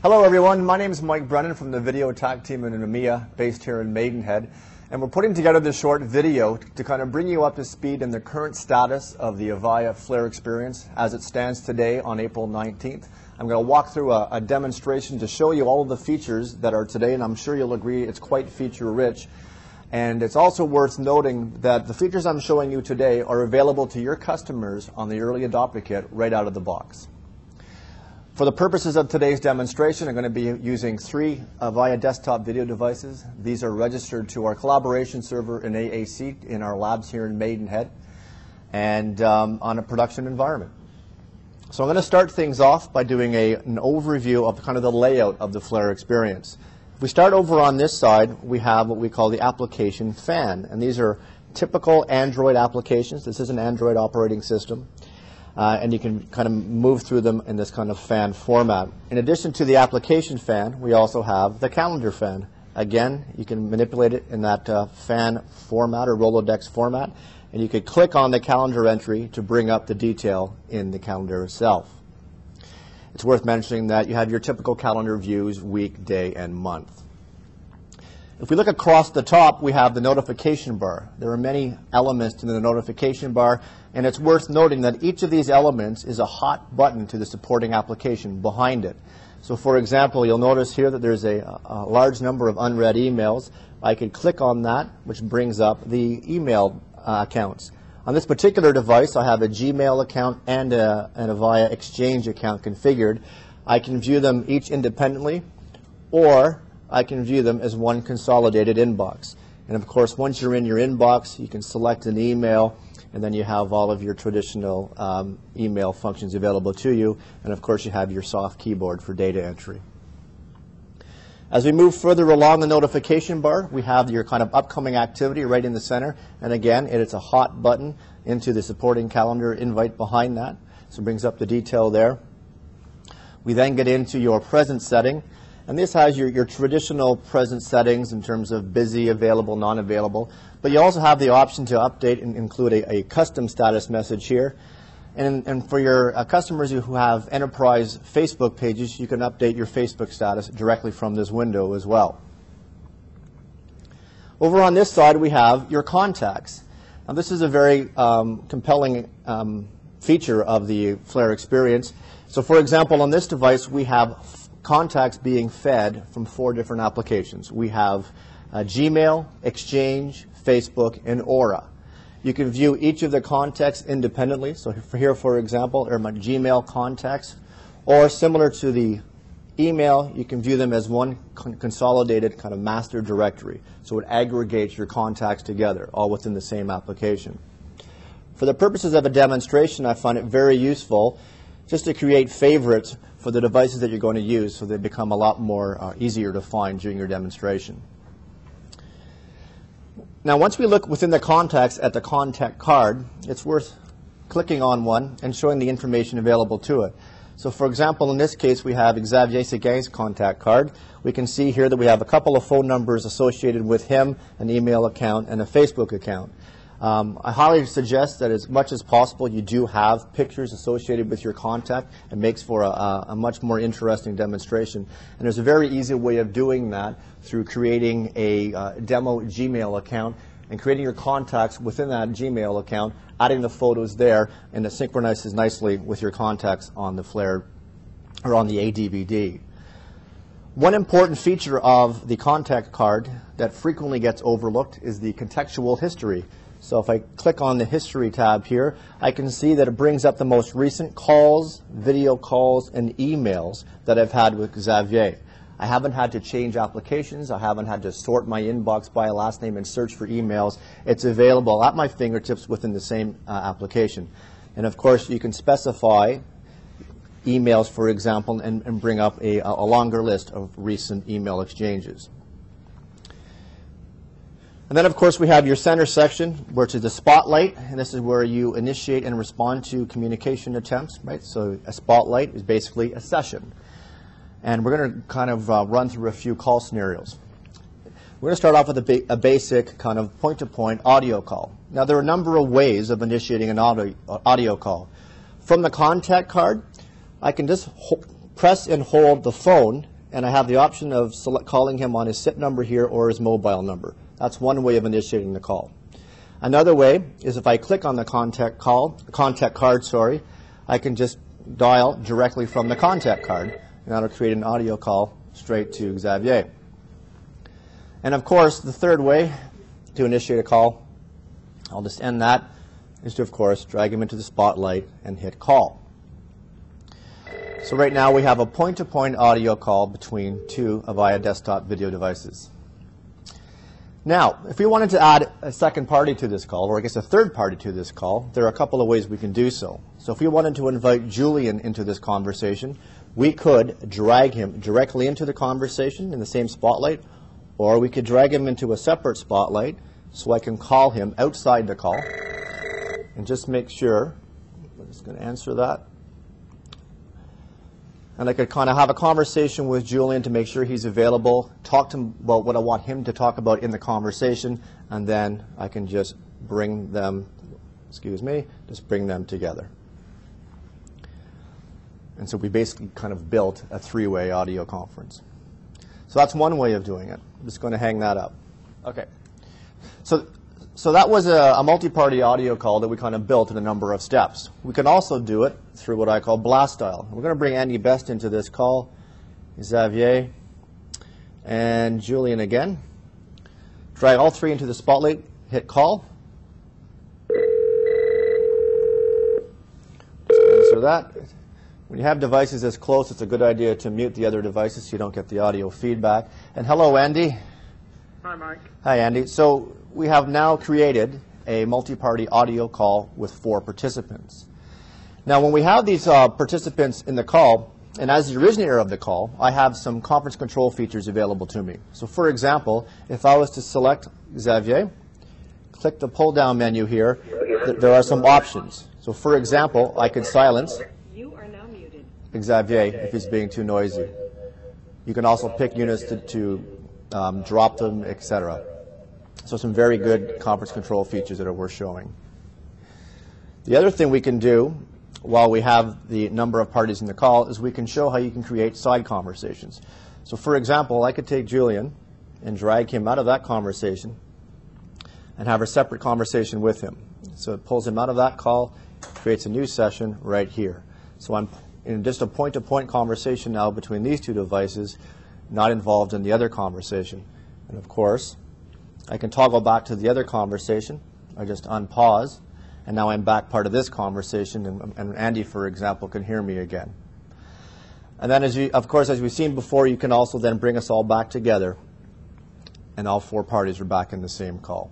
Hello everyone, my name is Mike Brennan from the Video Attack team in EMEA, based here in Maidenhead. And we're putting together this short video to kind of bring you up to speed in the current status of the Avaya Flare Experience as it stands today on April 19th. I'm going to walk through a demonstration to show you all of the features that are today, and I'm sure you'll agree it's quite feature rich. And it's also worth noting that the features I'm showing you today are available to your customers on the early adopter kit right out of the box. For the purposes of today's demonstration, I'm going to be using 3 Avaya desktop video devices. These are registered to our collaboration server in AAC in our labs here in Maidenhead and on a production environment. So I'm going to start things off by doing an overview of kind of the layout of the Flare experience. If we start over on this side, we have what we call the application fan. And these are typical Android applications. This is an Android operating system. And you can kind of move through them in this kind of fan format. In addition to the application fan, we also have the calendar fan. Again, you can manipulate it in that fan format or Rolodex format, and you could click on the calendar entry to bring up the detail in the calendar itself. It's worth mentioning that you have your typical calendar views, week, day, and month. If we look across the top, we have the notification bar. There are many elements to the notification bar, and it's worth noting that each of these elements is a hot button to the supporting application behind it. So for example, you'll notice here that there's a large number of unread emails. I could click on that, which brings up the email accounts. On this particular device, I have a Gmail account and an Avaya Exchange account configured. I can view them each independently, or I can view them as one consolidated inbox. And of course, once you're in your inbox, you can select an email, and then you have all of your traditional email functions available to you. And of course, you have your soft keyboard for data entry. As we move further along the notification bar, we have your kind of upcoming activity right in the center. And again, it's a hot button into the supporting calendar invite behind that. So it brings up the detail there. We then get into your present setting. And this has your traditional present settings in terms of busy, available, non-available. But you also have the option to update and include a custom status message here. And for your customers who have enterprise Facebook pages, you can update your Facebook status directly from this window as well. Over on this side, we have your contacts. Now, this is a very compelling feature of the Flare experience. So for example, on this device, we have contacts being fed from 4 different applications. We have Gmail, Exchange, Facebook, and Aura. You can view each of the contacts independently. So here, for example, are my Gmail contacts. Or similar to the email, you can view them as one consolidated kind of master directory. So it aggregates your contacts together, all within the same application. For the purposes of a demonstration, I find it very useful just to create favorites for the devices that you're going to use so they become a lot more easier to find during your demonstration. Now, once we look within the contacts at the contact card, it's worth clicking on one and showing the information available to it. So for example, in this case, we have Xavier Seguin's contact card. We can see here that we have a couple of phone numbers associated with him, an email account, and a Facebook account. I highly suggest that as much as possible you do have pictures associated with your contact. It makes for a much more interesting demonstration. And there's a very easy way of doing that through creating a demo Gmail account and creating your contacts within that Gmail account, adding the photos there, and it synchronizes nicely with your contacts on the Flare or on the ADVD. One important feature of the contact card that frequently gets overlooked is the contextual history. So if I click on the History tab here, I can see that it brings up the most recent calls, video calls, and emails that I've had with Xavier. I haven't had to change applications. I haven't had to sort my inbox by a last name and search for emails. It's available at my fingertips within the same application. And of course, you can specify emails, for example, and bring up a longer list of recent email exchanges. And then, of course, we have your center section, which is the spotlight, and this is where you initiate and respond to communication attempts, right? So a spotlight is basically a session. And we're going to kind of run through a few call scenarios. We're going to start off with a basic kind of point-to-point audio call. Now, there are a number of ways of initiating an audio call. From the contact card, I can just press and hold the phone and I have the option of calling him on his SIP number here or his mobile number. That's one way of initiating the call. Another way is if I click on the contact card, I can just dial directly from the contact card, and that'll create an audio call straight to Xavier. And of course, the third way to initiate a call, I'll just end that, is to, of course, drag him into the spotlight and hit call. So right now we have a point-to-point audio call between two Avaya desktop video devices. Now, if we wanted to add a second party to this call, or I guess a third party to this call, there are a couple of ways we can do so. So if we wanted to invite Julian into this conversation, we could drag him directly into the conversation in the same spotlight, or we could drag him into a separate spotlight so I can call him outside the call and just make sure, I'm just going to answer that. And I could kind of have a conversation with Julian to make sure he's available, talk to him about what I want him to talk about in the conversation, and then I can just bring them, just bring them together. And so we basically kind of built a three-way audio conference. So that's one way of doing it. I'm just going to hang that up. Okay. So that was a multi-party audio call that we kind of built in a number of steps. We can also do it through what I call blast style. We're going to bring Andy Best into this call, Xavier, and Julian again. Drag all three into the spotlight, hit call. Just answer that. When you have devices this close, it's a good idea to mute the other devices so you don't get the audio feedback. And hello, Andy. Hi, Mike. Hi, Andy. So we have now created a multi-party audio call with 4 participants. Now, when we have these participants in the call, and as the originator of the call, I have some conference control features available to me. So for example, if I was to select Xavier, click the pull-down menu here, there are some options. So for example, I could silence Xavier if he's being too noisy. You can also pick units to drop them, etc. So some very good conference control features that are worth showing. The other thing we can do while we have the number of parties in the call is we can show how you can create side conversations. So for example, I could take Julian and drag him out of that conversation and have a separate conversation with him. So it pulls him out of that call, creates a new session right here. So I'm in just a point-to-point conversation now between these two devices, not involved in the other conversation. And of course, I can toggle back to the other conversation. I just unpause, and now I'm back part of this conversation, and Andy, for example, can hear me again. And then, of course, as we've seen before, you can also then bring us all back together, and all 4 parties are back in the same call.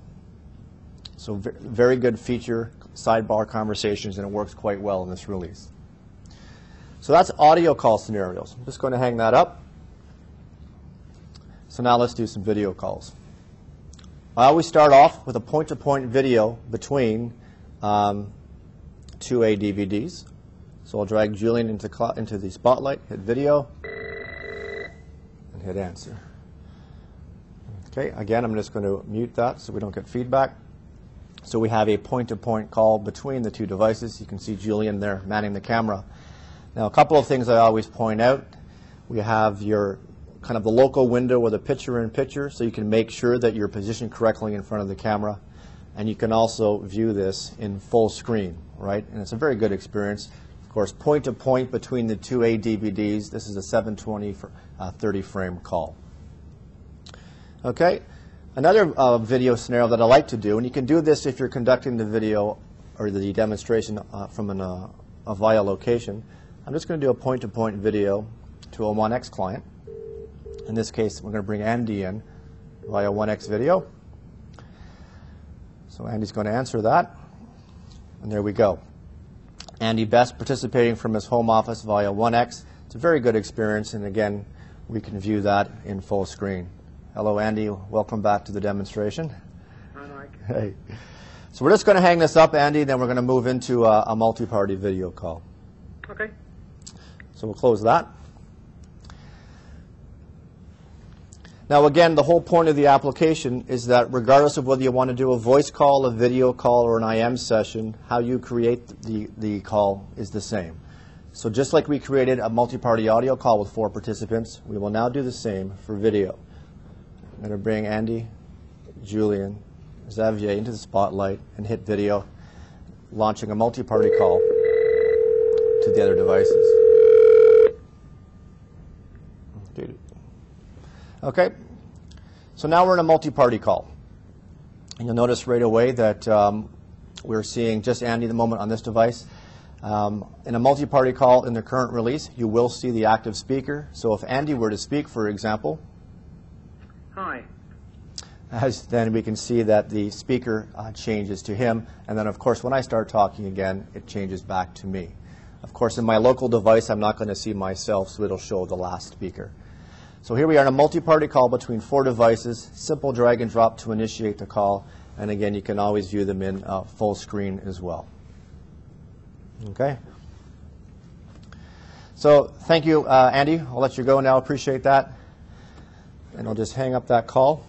So very good feature, sidebar conversations, and it works quite well in this release. So that's audio call scenarios. I'm just going to hang that up. So now let's do some video calls. I always start off with a point-to-point video between 2 ADVDs. So I'll drag Julian into the spotlight, hit video, and hit answer. Okay, again, I'm just going to mute that so we don't get feedback. So we have a point-to-point call between the 2 devices. You can see Julian there manning the camera. Now, a couple of things I always point out. We have your kind of the local window with a picture-in-picture, so you can make sure that you're positioned correctly in front of the camera. And you can also view this in full screen, right? And it's a very good experience. Of course, point-to-point between the 2 ADVDs. This is a 720 30-frame call. Okay, another video scenario that I like to do, and you can do this if you're conducting the video or the demonstration from an Avaya location. I'm just going to do a point-to-point video to a 1X client. In this case, we're going to bring Andy in via 1X video. So Andy's going to answer that. And there we go. Andy Best participating from his home office via 1X. It's a very good experience, and again, we can view that in full screen. Hello, Andy. Welcome back to the demonstration. Hi, Mike. Hey. So we're just going to hang this up, Andy, then we're going to move into a multi-party video call. Okay. So we'll close that. Now again, the whole point of the application is that regardless of whether you want to do a voice call, a video call, or an IM session, how you create the call is the same. So just like we created a multi-party audio call with 4 participants, we will now do the same for video. I'm going to bring Andy, Julian, Xavier into the spotlight and hit video, launching a multi-party call to the other devices. Okay, so now we're in a multi-party call. And you'll notice right away that we're seeing just Andy at the moment on this device. In a multi-party call in the current release, you will see the active speaker. So if Andy were to speak, for example, Hi. then we can see that the speaker changes to him. And then, of course, when I start talking again, it changes back to me. Of course, in my local device, I'm not going to see myself, so it'll show the last speaker. So here we are in a multi-party call between 4 devices. Simple drag and drop to initiate the call. And again, you can always view them in full screen as well. Okay. So thank you, Andy. I'll let you go now. Appreciate that. And I'll just hang up that call.